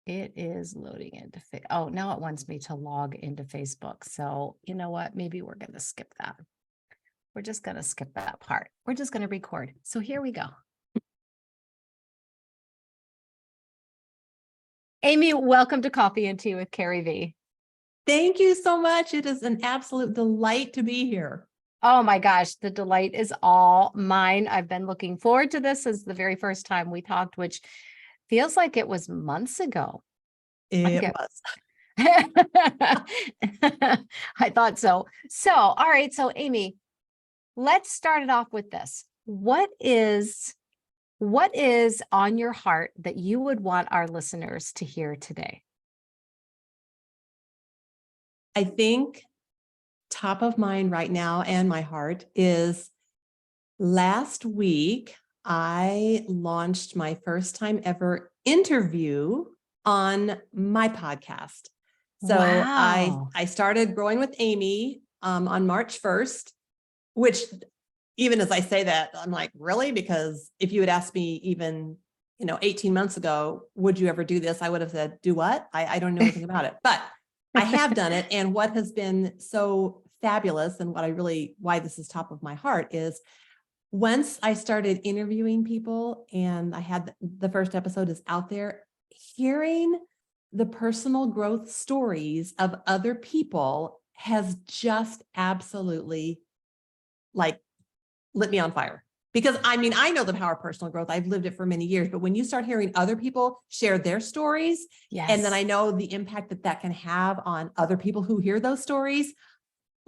It is loading into oh, now it wants me to log into Facebook. So you know what? Maybe we're going to skip that. We're just going to skip that part. We're just going to record. So here we go. Amy, welcome to Coffee and Tea with CarrieVee. Thank you so much. It is an absolute delight to be here. Oh my gosh, the delight is all mine. I've been looking forward to this as the very first time we talked, which feels like it was months ago. It was. I thought so. So, all right. So, Amy, let's start it off with this. What is on your heart that you would want our listeners to hear today? I think top of mind right now and my heart is last week, I launched my first time ever interview on my podcast. So Wow. I started Growing with Amy on March 1st, which even as I say that, I'm like, really? Because if you had asked me even, 18 months ago, would you ever do this? I would have said, do what? I don't know anything about it, but I have done it. And what has been so fabulous and why this is top of my heart is once I started interviewing people and I had the first episode is out there, hearing the personal growth stories of other people has just absolutely lit me on fire. Because I know the power of personal growth. I've lived it for many years, but when you start hearing other people share their stories, Yes. and then I know the impact that can have on other people who hear those stories,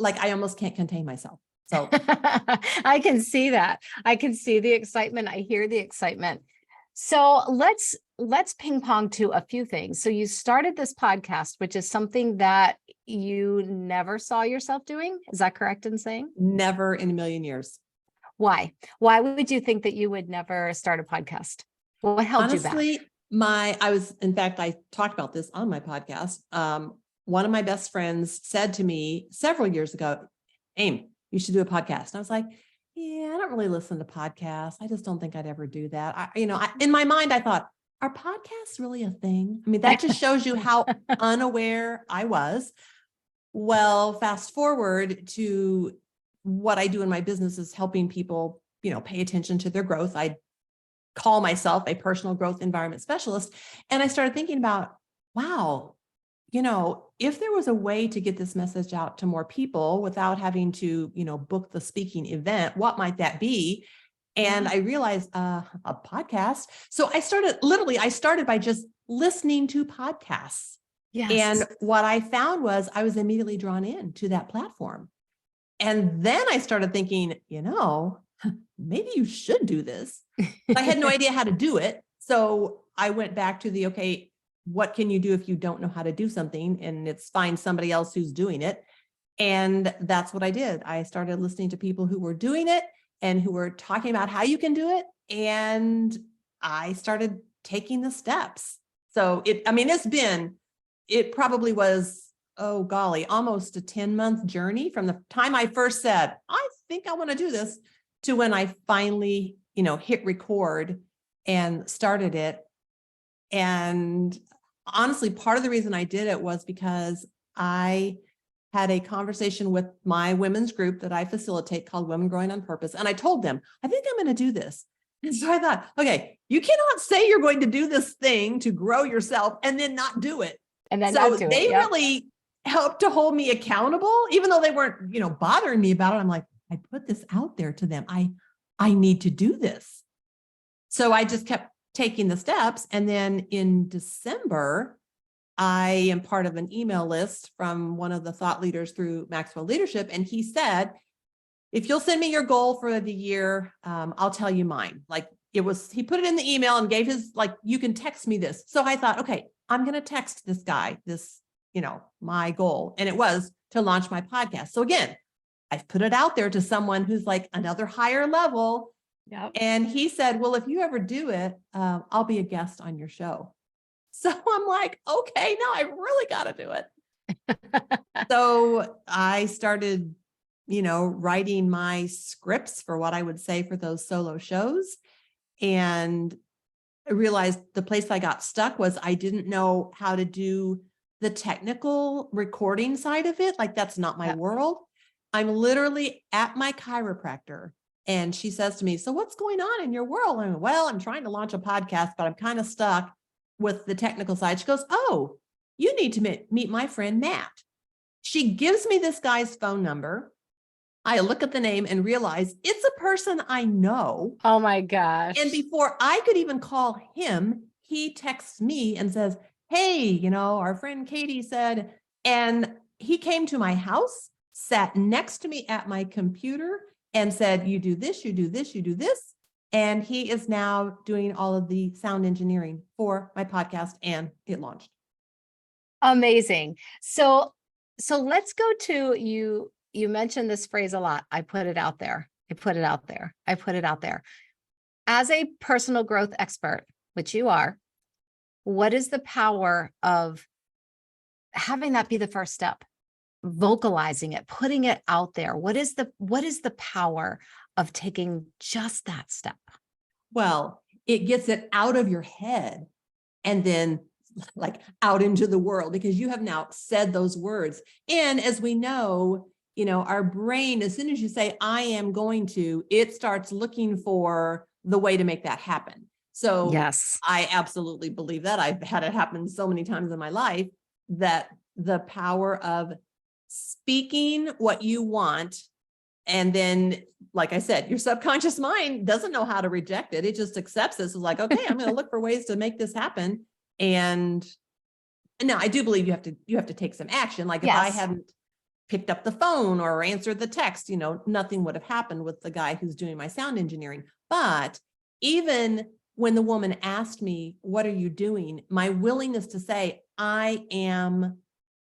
I almost can't contain myself. So I can see that. I can see the excitement. I hear the excitement. So let's ping pong to a few things. So you started this podcast, which is something that you never saw yourself doing. Is that correct in saying? Never in a million years. Why? Why would you think that you would never start a podcast? What held you back? Honestly, I talked about this on my podcast. One of my best friends said to me several years ago, Aim, you should do a podcast. And I was like, yeah, I don't really listen to podcasts. I just don't think I'd ever do that. In my mind, I thought, are podcasts really a thing? That just shows you how unaware I was. Well, fast forward to what I do in my business is helping people, pay attention to their growth. I call myself a personal growth environment specialist. And I started thinking about, wow, if there was a way to get this message out to more people without having to, book the speaking event, what might that be? And I realized a podcast. So I started by just listening to podcasts. Yes. And what I found was I was immediately drawn in to that platform. And then I started thinking, maybe you should do this. I had no idea how to do it. So I went back to okay, what can you do if you don't know how to do something? And it's find somebody else who's doing it. And that's what I did. I started listening to people who were doing it and who were talking about how you can do it. And I started taking the steps. So it probably was, oh golly, almost a 10-month journey from the time I first said, I think I want to do this, to when I finally, hit record and started it. And honestly, part of the reason I did it was because I had a conversation with my women's group that I facilitate called Women Growing on Purpose. And I told them, I think I'm going to do this. And so I thought, okay, you cannot say you're going to do this thing to grow yourself and then not do it. And then so not do they it. Yep. really helped to hold me accountable, even though they weren't, bothering me about it. I'm like, I put this out there to them. I need to do this. So I just kept taking the steps. And then in December, I am part of an email list from one of the thought leaders through Maxwell Leadership. And he said, if you'll send me your goal for the year, I'll tell you mine. He put it in the email and gave his, you can text me this. So I thought, okay, I'm going to text this guy, my goal. And it was to launch my podcast. So again, I've put it out there to someone who's another higher level. Yep. And he said, well, if you ever do it, I'll be a guest on your show. So I'm like, okay, now I really got to do it. So I started, writing my scripts for what I would say for those solo shows. And I realized the place I got stuck was I didn't know how to do the technical recording side of it. Like that's not my Yep. world. I'm literally at my chiropractor and she says to me, so what's going on in your world? I'm well, I'm trying to launch a podcast, but I'm kind of stuck with the technical side. She goes, oh, you need to meet my friend, Matt. She gives me this guy's phone number. I look at the name and realize it's a person I know. Oh my gosh. And before I could even call him, he texts me and says, hey, our friend Katie said, and he came to my house, sat next to me at my computer and said, you do this, you do this, you do this. And he is now doing all of the sound engineering for my podcast and it launched. Amazing. So let's go to you. You mentioned this phrase a lot. I put it out there. I put it out there. I put it out there. As a personal growth expert, which you are, what is the power of having that be the first step? Vocalizing it, putting it out there. What is the power of taking just that step? Well, it gets it out of your head and then like out into the world because you have now said those words. And as we know, our brain, as soon as you say, I am going to, it starts looking for the way to make that happen. So yes, I absolutely believe that. I've had it happen so many times in my life that the power of speaking what you want. And then, like I said, your subconscious mind doesn't know how to reject it. It just accepts this. It's like, okay, I'm going to look for ways to make this happen. And now I do believe you have to take some action. Like if I hadn't picked up the phone or answered the text, nothing would have happened with the guy who's doing my sound engineering. But even when the woman asked me, what are you doing? My willingness to say, I am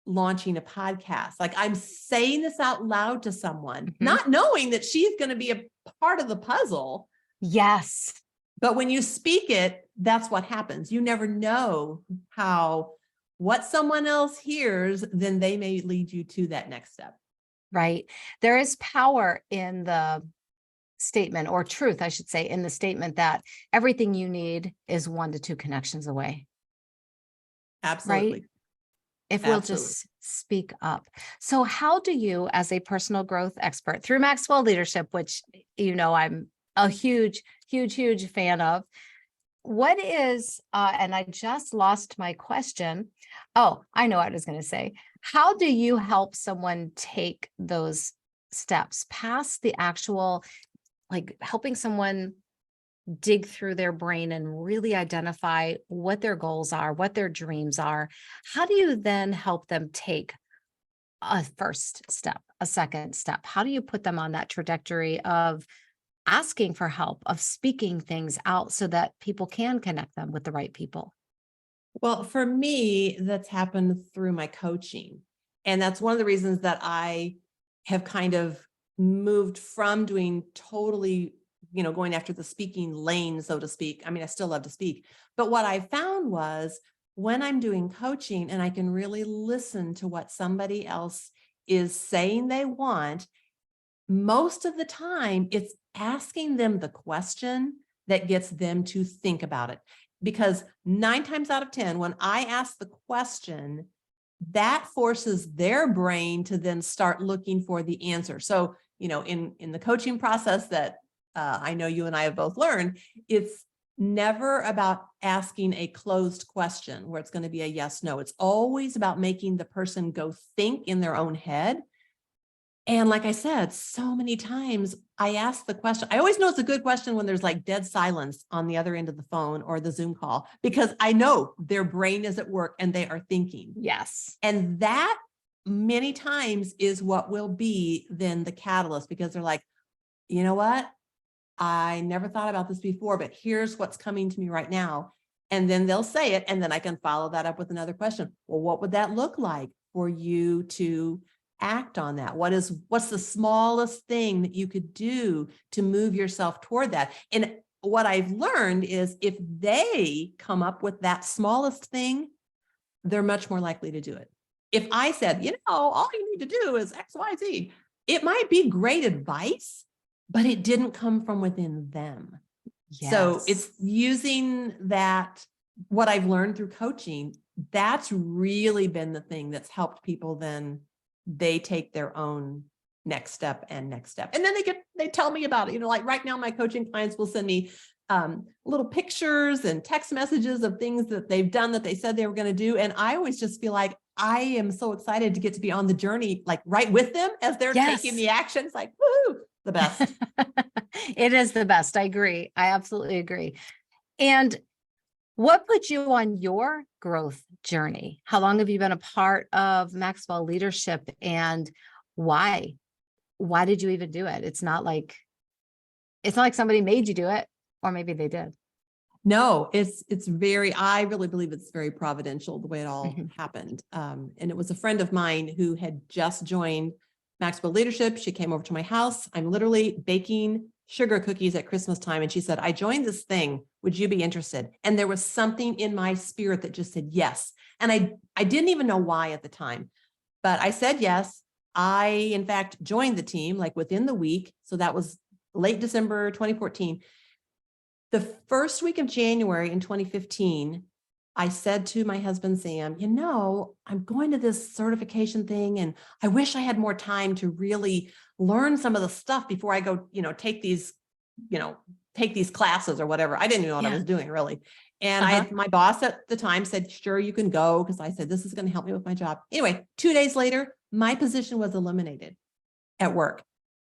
launching a podcast. Like I'm saying this out loud to someone, not knowing that she's going to be a part of the puzzle. Yes. But when you speak it, that's what happens. You never know what someone else hears, then they may lead you to that next step. Right. There is power in the statement, or truth, I should say, in the statement that everything you need is 1 to 2 connections away. Absolutely. Right? If we'll just speak up. So how do you, as a personal growth expert through Maxwell Leadership, which, I'm a huge, huge, huge fan of, what is, and I just lost my question. Oh, I know what I was going to say. How do you help someone take those steps past the actual, like helping someone dig through their brain and really identify what their goals are, what their dreams are? How do you then help them take a first step, a second step? How do you put them on that trajectory of asking for help, of speaking things out so that people can connect them with the right people? Well, for me, that's happened through my coaching. And that's one of the reasons that I have kind of moved from doing totally, going after the speaking lane, so to speak. I mean, I still love to speak, but what I found was when I'm doing coaching and I can really listen to what somebody else is saying they want, most of the time it's asking them the question that gets them to think about it. Because 9 times out of 10, when I ask the question, that forces their brain to then start looking for the answer. So, in the coaching process that I know you and I have both learned, it's never about asking a closed question where it's going to be a yes, no. It's always about making the person go think in their own head. And like I said, so many times I ask the question. I always know it's a good question when there's like dead silence on the other end of the phone or the Zoom call, because I know their brain is at work and they are thinking. Yes. And that many times is what will be then the catalyst, because they're like, you know what? I never thought about this before, but here's what's coming to me right now. And then they'll say it. And then I can follow that up with another question. Well, what would that look like for you to act on that? What's the smallest thing that you could do to move yourself toward that? And what I've learned is if they come up with that smallest thing, they're much more likely to do it. If I said, all you need to do is X, Y, Z, it might be great advice, but it didn't come from within them. So it's Yes. using that, what I've learned through coaching, that's really been the thing that's helped people. Then they take their own next step and next step. And then they tell me about it. You know, like right now, my coaching clients will send me little pictures and text messages of things that they've done that they said they were going to do. And I always just feel like I am so excited to get to be on the journey, like right with them as they're taking Yes. the actions, like, woohoo, the best. It is the best. I agree. I absolutely agree. And what put you on your growth journey? How long have you been a part of Maxwell Leadership, and why? Why did you even do it? It's not like somebody made you do it, or maybe they did. No, it's very, I really believe it's very providential the way it all Mhm. happened. And it was a friend of mine who had just joined Maxwell Leadership. She came over to my house. I'm literally baking sugar cookies at Christmas time. And she said, I joined this thing. Would you be interested? And there was something in my spirit that just said yes. And I didn't even know why at the time, but I said yes. I, in fact, joined the team like within the week. So that was late December 2014. The first week of January in 2015, I said to my husband, Sam, you know, I'm going to this certification thing and I wish I had more time to really learn some of the stuff before I go, take these, take these classes or whatever. I didn't even know what I Yeah. was doing really. And Uh-huh. my boss at the time said, sure, you can go. Cause I said, this is going to help me with my job. Anyway, 2 days later, my position was eliminated at work.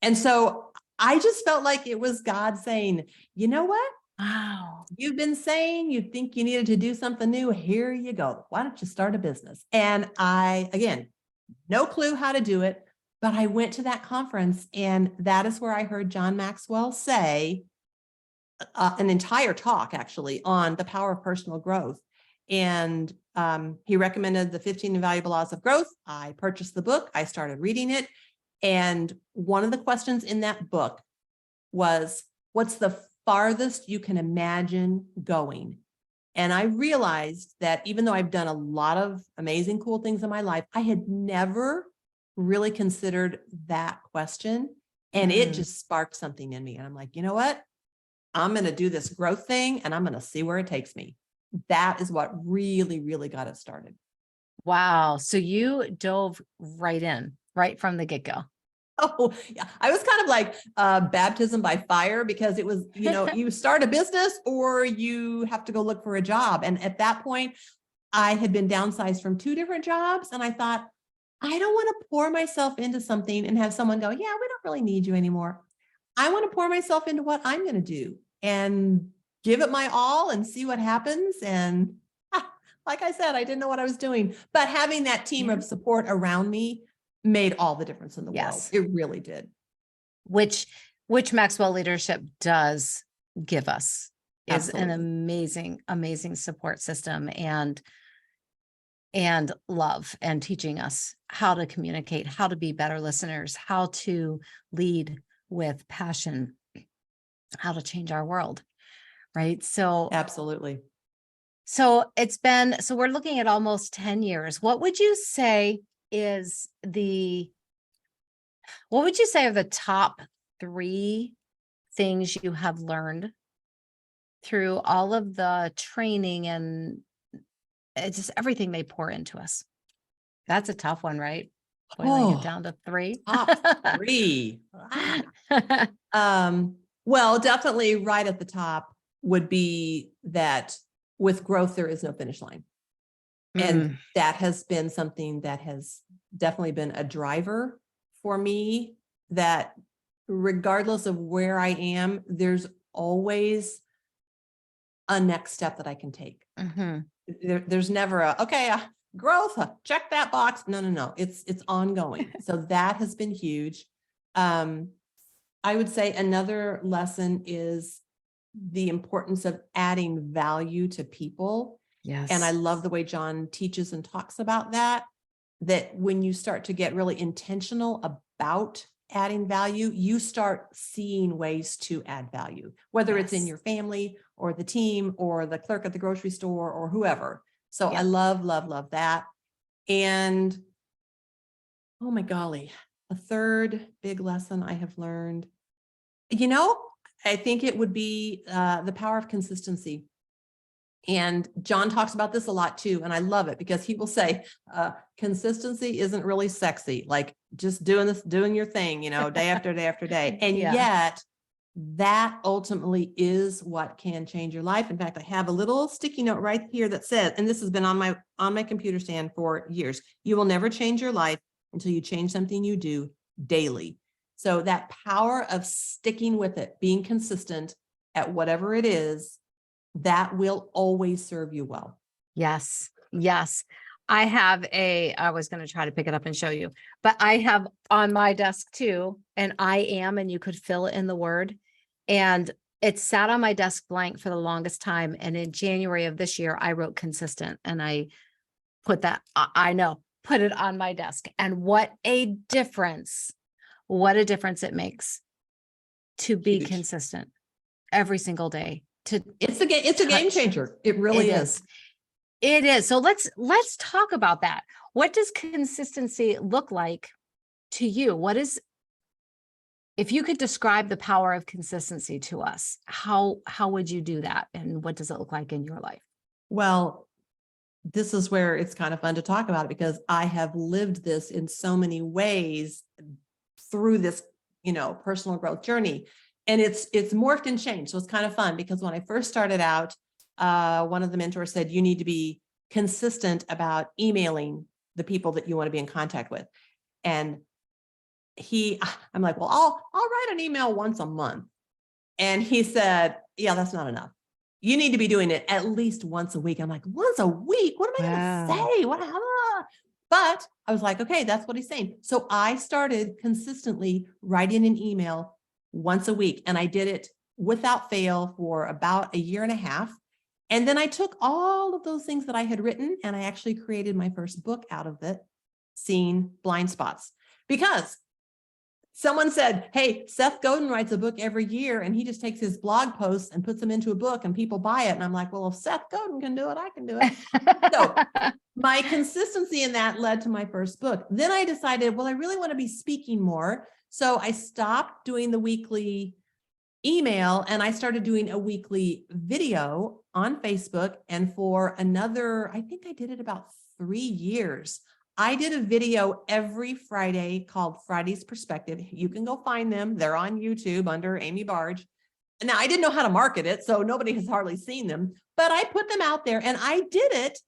And so I just felt like it was God saying, you know what? Wow. You've been saying you think you needed to do something new. Here you go. Why don't you start a business? And I, again, no clue how to do it, but I went to that conference and that is where I heard John Maxwell say an entire talk actually on the power of personal growth. And he recommended the 15 Invaluable Laws of Growth. I purchased the book. I started reading it. And one of the questions in that book was, what's the farthest you can imagine going? And I realized that even though I've done a lot of amazing, cool things in my life, I had never really considered that question. And it Mm. just sparked something in me. And I'm like, you know what? I'm going to do this growth thing and I'm going to see where it takes me. That is what really, really got it started. Wow. So you dove right in, right from the get-go. Oh, yeah. I was kind of like baptism by fire because it was, you start a business or you have to go look for a job. And at that point, I had been downsized from 2 different jobs. And I thought, I don't want to pour myself into something and have someone go, yeah, we don't really need you anymore. I want to pour myself into what I'm going to do and give it my all and see what happens. And like I said, I didn't know what I was doing, but having that team Yeah. of support around me made all the difference in the world. Yes. It really did. Which which Maxwell Leadership does give us is an Absolutely. amazing, amazing support system, and love, and teaching us how to communicate, how to be better listeners, how to lead with passion, how to change our world. Right. Absolutely. So we're looking at almost 10 years. Is the, what would you say are the top 3 things you have learned through all of the training and it's just everything they pour into us? That's a tough one, right? Boiling it Oh, down to 3. top 3. Well, definitely right at the top would be that with growth, there is no finish line. And Mm, that has been something that has definitely been a driver for me, that regardless of where I am, there's always a next step that I can take. mhm. There's never okay, growth, check that box. No. It's ongoing. So that has been huge. Um, I would say another lesson is the importance of adding value to people. And I Yes. love the way John teaches and talks about that, that when you start to get really intentional about adding value, you start seeing ways to add value, whether it's in Yes. your family or the team or the clerk at the grocery store or whoever. So I Yep. love, love, love that. And oh my golly, a third big lesson I have learned, you know, I think it would be the power of consistency. And John talks about this a lot too. And I love it because he will say, consistency isn't really sexy, like just doing your thing, day after day after day. And yet that ultimately is what can change your life. In fact, I have a little sticky note right here that says, and this has been on my computer stand for years, you will never change your life until you change something you do daily. So that power of sticking with it, being consistent at whatever it is, that will always serve you well. Yes. Yes. I was going to try to pick it up and show you, but I have on my desk too, and and you could fill in the word. And it sat on my desk blank for the longest time. And in January of this year, I wrote consistent and I put that, put it on my desk. And what a difference it makes to be Huge. consistent every single day. It's a game changer. It really is. It is. So let's talk about that. What does consistency look like to you? If you could describe the power of consistency to us, how would you do that? And what does it look like in your life? Well, this is where it's kind of fun to talk about it because I have lived this in so many ways through this, personal growth journey. And it's morphed and changed. So it's kind of fun because when I first started out, one of the mentors said, you need to be consistent about emailing the people that you want to be in contact with. And I'm like, well, I'll write an email once a month. And he said, yeah, that's not enough. You need to be doing it at least once a week. I'm like, once a week? What am I going to say? But I was like, okay, that's what he's saying. So I started consistently writing an email once a week. And I did it without fail for about a year and a half. And then I took all of those things that I had written and I actually created my first book out of it, Seeing Blind Spots, because someone said, hey, Seth Godin writes a book every year and he just takes his blog posts and puts them into a book and people buy it. And I'm like, well, if Seth Godin can do it, I can do it. So my consistency in that led to my first book. Then I decided, well, I really want to be speaking more. So I stopped doing the weekly email and I started doing a weekly video on Facebook. And for another, I think I did it about 3 years. I did a video every Friday called Friday's Perspective. You can go find them. They're on YouTube under Amy Barg. Now I didn't know how to market it, so nobody has hardly seen them, but I put them out there and I did it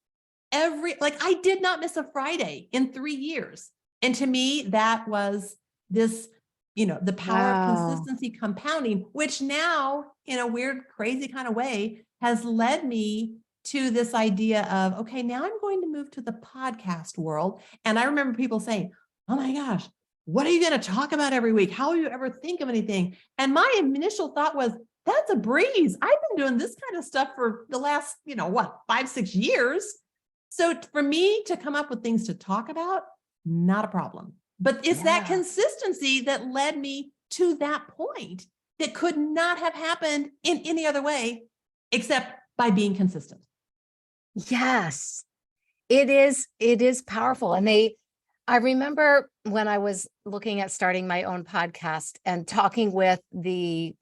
I did not miss a Friday in 3 years. And to me, that was this, the power of consistency compounding, which now in a weird, crazy kind of way has led me to this idea of, okay, now I'm going to move to the podcast world. And I remember people saying, oh my gosh, what are you going to talk about every week? How will you ever think of anything? And my initial thought was, that's a breeze. I've been doing this kind of stuff for the last, 5-6 years. So for me to come up with things to talk about, not a problem. But it's that consistency that led me to that point that could not have happened in any other way except by being consistent. Yes, it is powerful. And I remember when I was looking at starting my own podcast and talking with the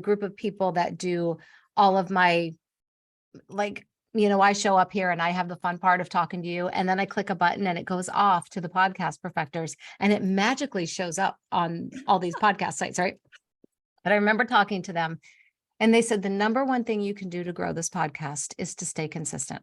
group of people that do all of my, I show up here and I have the fun part of talking to you. And then I click a button and it goes off to the podcast perfecters and it magically shows up on all these podcast sites, right? But I remember talking to them and they said, the number one thing you can do to grow this podcast is to stay consistent.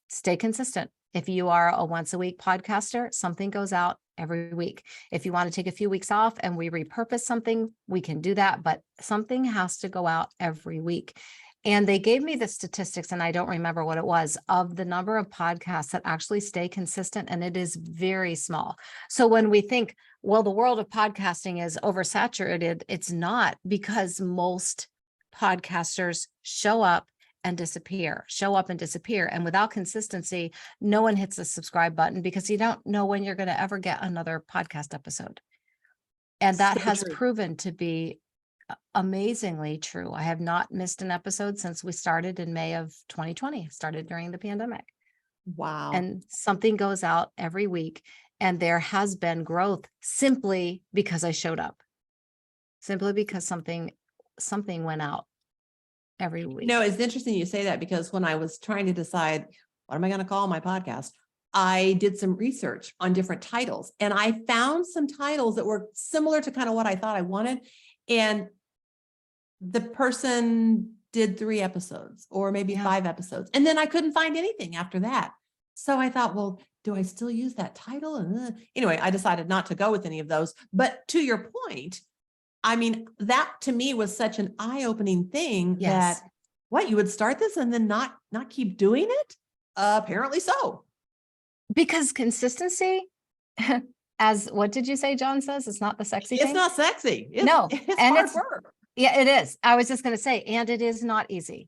Stay consistent. If you are a once a week podcaster, something goes out every week. If you want to take a few weeks off and we repurpose something, we can do that, but something has to go out every week. And they gave me the statistics, and I don't remember what it was, of the number of podcasts that actually stay consistent, and it is very small. So when we think, well, the world of podcasting is oversaturated, it's not, because most podcasters show up and disappear. And without consistency, no one hits the subscribe button because you don't know when you're going to ever get another podcast episode. And that has proven to be amazingly true. I have not missed an episode since we started in May of 2020, started during the pandemic. Wow. And something goes out every week. And there has been growth simply because I showed up. simply because something went out every week. No, it's interesting you say that, because when I was trying to decide, what am I going to call my podcast? I did some research on different titles, and I found some titles that were similar to kind of what I thought I wanted. And the person did 3 episodes or maybe Yeah. 5 episodes. And then I couldn't find anything after that. So I thought, well, do I still use that title? And anyway, I decided not to go with any of those. But to your point, I mean, that to me was such an eye-opening thing Yes. that what, you would start this and then not keep doing it? Apparently so. Because consistency, as what did you say, John says, it's not the sexy It's thing? not sexy. No, It's and hard it's- work. Yeah, it is. I was just going to say, and it is not easy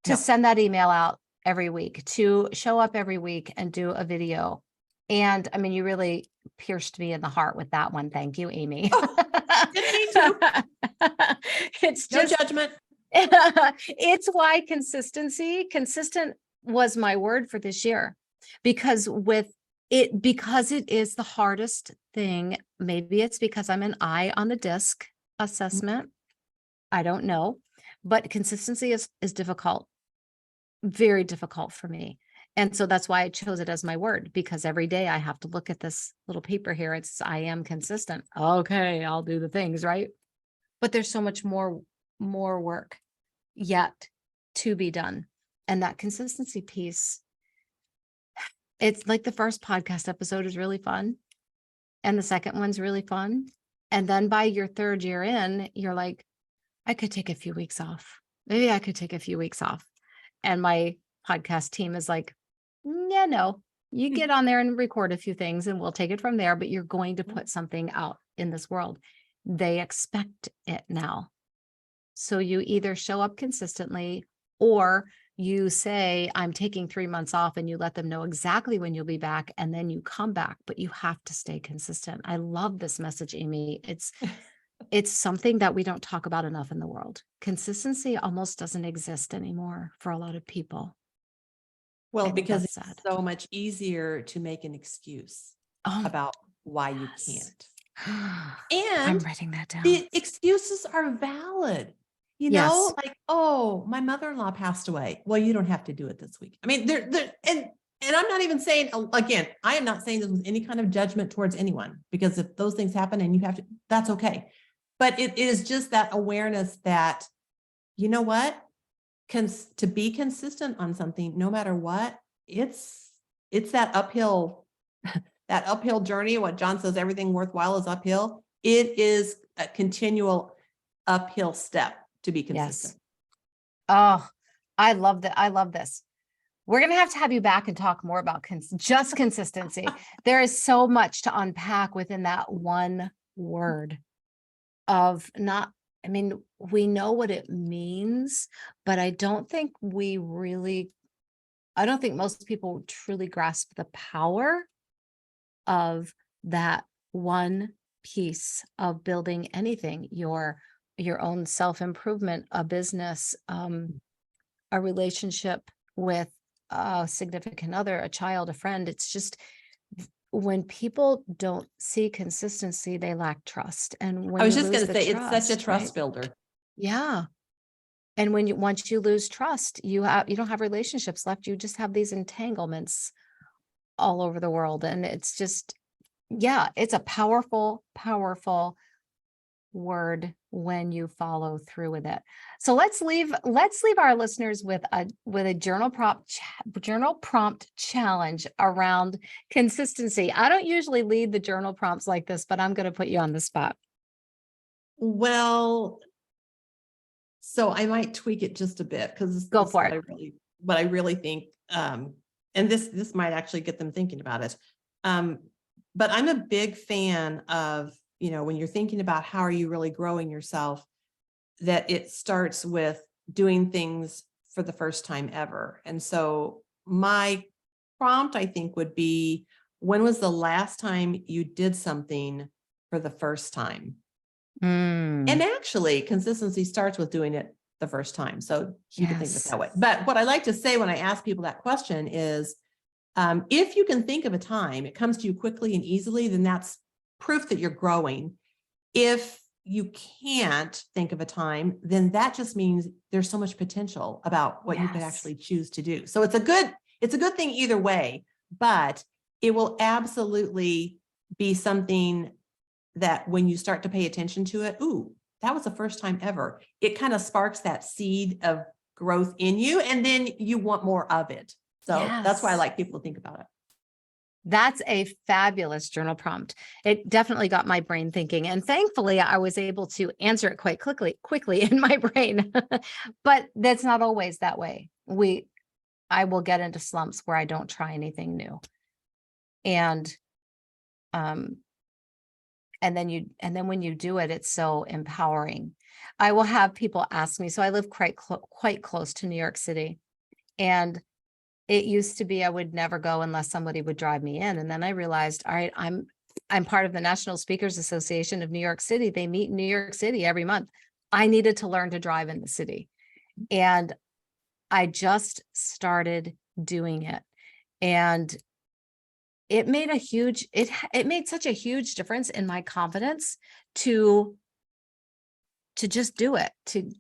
to No. send that email out every week, to show up every week and do a video. And I mean, you really pierced me in the heart with that one. Thank you, Amy. Didn't mean to. It's No just, judgment. it's why consistent was my word for this year, because it is the hardest thing. Maybe it's because I'm an eye on the disc assessment. I don't know, but consistency is difficult, very difficult for me. And so that's why I chose it as my word, because every day I have to look at this little paper here. It's, I am consistent. Okay, I'll do the things, right? But there's so much more work yet to be done. And that consistency piece, it's like the first podcast episode is really fun. And the second one's really fun. And then by your 3rd year in, you're like, I could take a few weeks off. Maybe I could take a few weeks off. And my podcast team is like, yeah, no, you get on there and record a few things and we'll take it from there, but you're going to put something out in this world. They expect it now. So you either show up consistently, or you say, I'm taking 3 months off, and you let them know exactly when you'll be back, and then you come back, but you have to stay consistent. I love this message, Amy. It's something that we don't talk about enough in the world. Consistency almost doesn't exist anymore for a lot of people. Well, I think because that's it's sad. so much easier to make an excuse about why you can't. I'm And writing that down. the excuses are valid. You know, like, oh, my mother-in-law passed away. Well, you don't have to do it this week. I mean, and I'm not even saying, again, I am not saying this with any kind of judgment towards anyone, because if those things happen and you have to, that's okay. But it is just that awareness that, you know what, to be consistent on something, no matter what, it's that uphill, journey. What John says, everything worthwhile is uphill. It is a continual uphill step to be consistent. Yes. Oh, I love that. I love this. We're going to have you back and talk more about just consistency. There is so much to unpack within that one word of not, I mean, we know what it means, but I don't think most people truly grasp the power of that one piece of building anything, your own self-improvement, a business, a relationship with a significant other, a child, a friend. It's just, when people don't see consistency, they lack trust. And when I was you just lose going to the say, it's such a trust, trust right? builder. Yeah. And once you lose trust, you don't have relationships left. You just have these entanglements all over the world. And it's just, yeah, it's a powerful, powerful word when you follow through with it. So let's leave our listeners with a journal prompt challenge around consistency. I don't usually lead the journal prompts like this, but I'm going to put you on the spot. Well, so I might tweak it just a bit, because Go for it. What I really think, and this might actually get them thinking about it. But I'm a big fan of, when you're thinking about how are you really growing yourself, that it starts with doing things for the first time ever. And so my prompt, I think, would be, when was the last time you did something for the first time? And actually, consistency starts with doing it the first time. So you can think of it that way. But what I like to say when I ask people that question is, if you can think of a time, it comes to you quickly and easily, then that's proof that you're growing. If you can't think of a time, then that just means there's so much potential about what you could Yes. actually choose to do. So it's a good thing either way, but it will absolutely be something that when you start to pay attention to it, ooh, that was the first time ever. It kind of sparks that seed of growth in you, and then you want more of it. So that's why I Yes. like people to think about it. That's a fabulous journal prompt. It definitely got my brain thinking. And thankfully, I was able to answer it quite quickly in my brain. But that's not always that way. I will get into slumps where I don't try anything new. And um and then when you do it, it's so empowering. I will have people ask me, so I live quite close to New York City. And it used to be I would never go unless somebody would drive me in. And then I realized, all right, I'm part of the National Speakers Association of New York City. They meet in New York City every month. I needed to learn to drive in the city. And I just started doing it. And it made it made such a huge difference in my confidence to just do it, to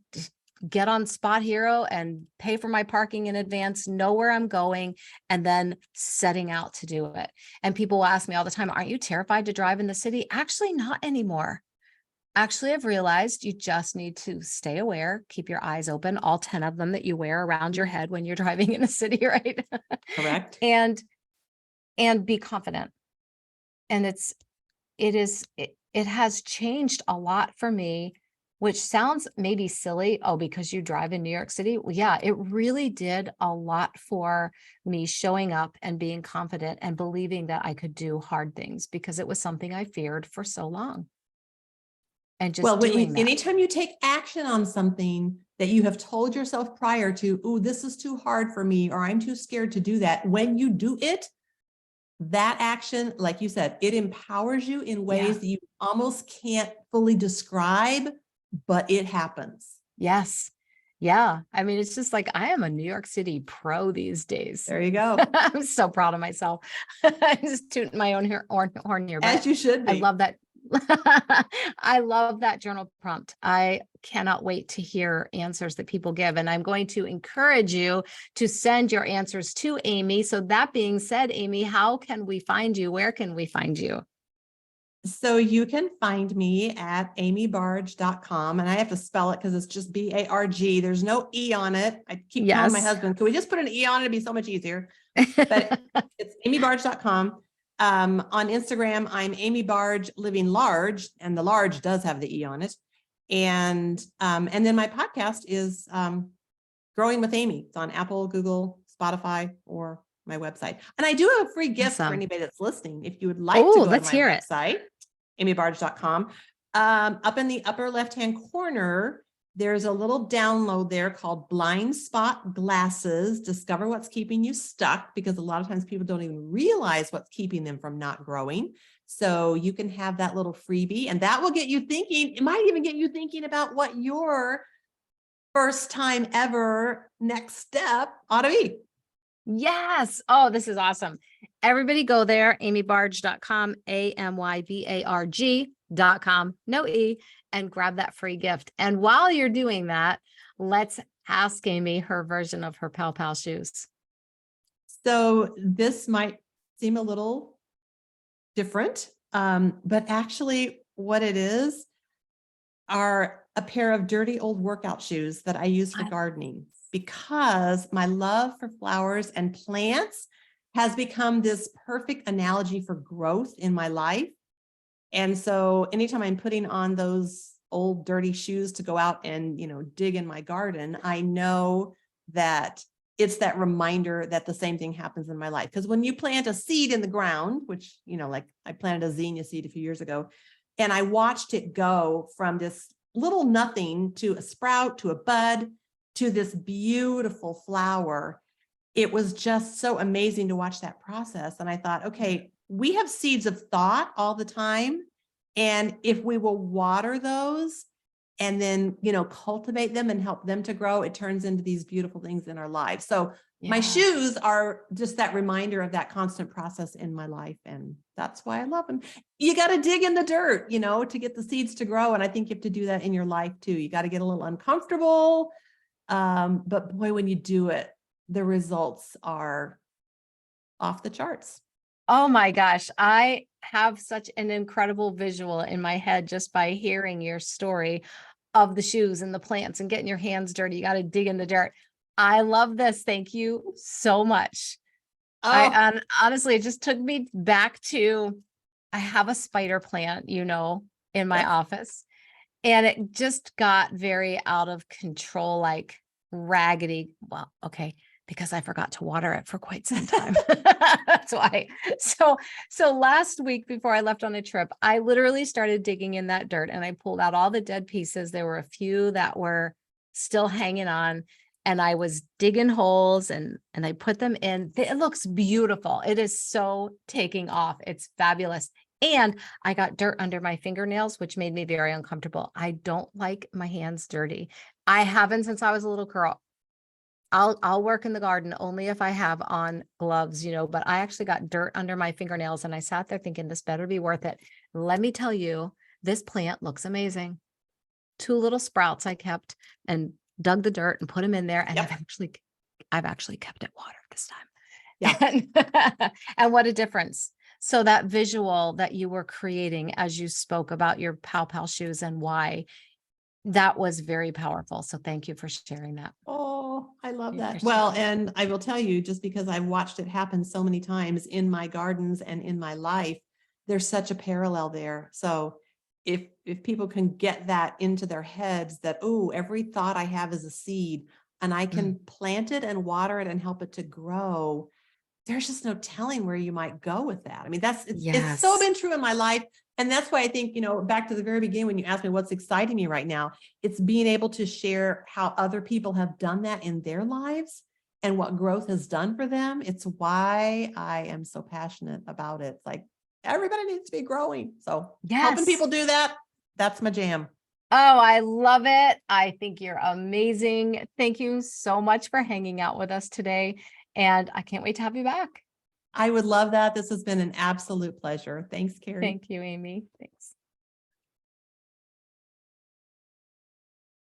get on Spot Hero and pay for my parking in advance, know where I'm going, and then setting out to do it. And people will ask me all the time, aren't you terrified to drive in the city? Actually, not anymore. Actually, I've realized you just need to stay aware, keep your eyes open, all 10 of them that you wear around your head when you're driving in a city, right? Correct. And be confident. And it has changed a lot for me, which sounds maybe silly. Oh, because you drive in New York City. Well, yeah, it really did a lot for me showing up and being confident and believing that I could do hard things because it was something I feared for so long. And just Well, doing that. anytime you take action on something that you have told yourself prior to, ooh, this is too hard for me, or I'm too scared to do that. When you do it, that action, like you said, it empowers you in ways that you almost can't fully describe, but it happens. Yes. Yeah. I mean, it's just like I am a New York City pro these days. There you go. I'm so proud of myself. I'm just tooting my own horn here. As you should be. I love that. I love that journal prompt. I cannot wait to hear answers that people give. And I'm going to encourage you to send your answers to Amy. So that being said, Amy, how can we find you? Where can we find you? So you can find me at amybarg.com, and I have to spell it because it's just B-A-R-G. There's no E on it. I keep telling my husband, can we just put an E on it? It'd be so much easier. But it's amybarg.com. On Instagram, I'm Amy Barg Living Large, and the large does have the E on it. And then my podcast is Growing with Amy. It's on Apple, Google, Spotify, or my website. And I do have a free gift for anybody that's listening. If you would like to go to my website, amybarg.com. Up in the upper left-hand corner, there's a little download there called Blind Spot Glasses. Discover what's keeping you stuck, because a lot of times people don't even realize what's keeping them from not growing. So you can have that little freebie, and that will get you thinking. It might even get you thinking about what your first time ever next step ought to be. Yes. Oh, this is awesome. Everybody go there, amybarg.com, amybarg.com, no E, and grab that free gift. And while you're doing that, let's ask Amy her version of her Pal Pal shoes. So this might seem a little different, but actually what it is are a pair of dirty old workout shoes that I use for gardening, because my love for flowers and plants has become this perfect analogy for growth in my life. And so anytime I'm putting on those old dirty shoes to go out and, dig in my garden, I know that it's that reminder that the same thing happens in my life. Because when you plant a seed in the ground, which, like I planted a zinnia seed a few years ago, and I watched it go from this little nothing to a sprout, to a bud, to this beautiful flower. It was just so amazing to watch that process. And I thought, okay, we have seeds of thought all the time. And if we will water those and then, cultivate them and help them to grow, it turns into these beautiful things in our lives. So My Yeah. shoes are just that reminder of that constant process in my life. And that's why I love them. You got to dig in the dirt, to get the seeds to grow. And I think you have to do that in your life too. You got to get a little uncomfortable. But boy, when you do it, the results are off the charts. Oh my gosh, I have such an incredible visual in my head just by hearing your story of the shoes and the plants and getting your hands dirty. You got to dig in the dirt. I love this. Thank you so much. Oh, Honestly, it just took me back to, I have a spider plant, in my yes. office, and it just got very out of control, like raggedy. Well, okay, because I forgot to water it for quite some time. That's why. So last week before I left on a trip, I literally started digging in that dirt and I pulled out all the dead pieces. There were a few that were still hanging on, and I was digging holes and I put them in. It looks beautiful. It is so taking off. It's fabulous. And I got dirt under my fingernails, which made me very uncomfortable. I don't like my hands dirty. I haven't since I was a little girl. I'll work in the garden only if I have on gloves, but I actually got dirt under my fingernails and I sat there thinking this better be worth it. Let me tell you, this plant looks amazing. 2 little sprouts I kept and dug the dirt and put them in there. And Yep. I've actually kept it watered this time. Yeah. And what a difference. So that visual that you were creating as you spoke about your Pow shoes and why, that was very powerful. So thank you for sharing that. Oh, I love I that. appreciate Well, it. and I will tell you, just because I've watched it happen so many times in my gardens and in my life, there's such a parallel there. So if people can get that into their heads that, oh, every thought I have is a seed and I can plant it and water it and help it to grow, there's just no telling where you might go with that. I mean, it's so Yes. been true in my life. And that's why I think, back to the very beginning, when you asked me what's exciting me right now, it's being able to share how other people have done that in their lives and what growth has done for them. It's why I am so passionate about it. It's like everybody needs to be growing. So helping Yes. people do that, that's my jam. Oh, I love it. I think you're amazing. Thank you so much for hanging out with us today. And I can't wait to have you back. I would love that. This has been an absolute pleasure. Thanks, Carrie. Thank you, Amy. Thanks.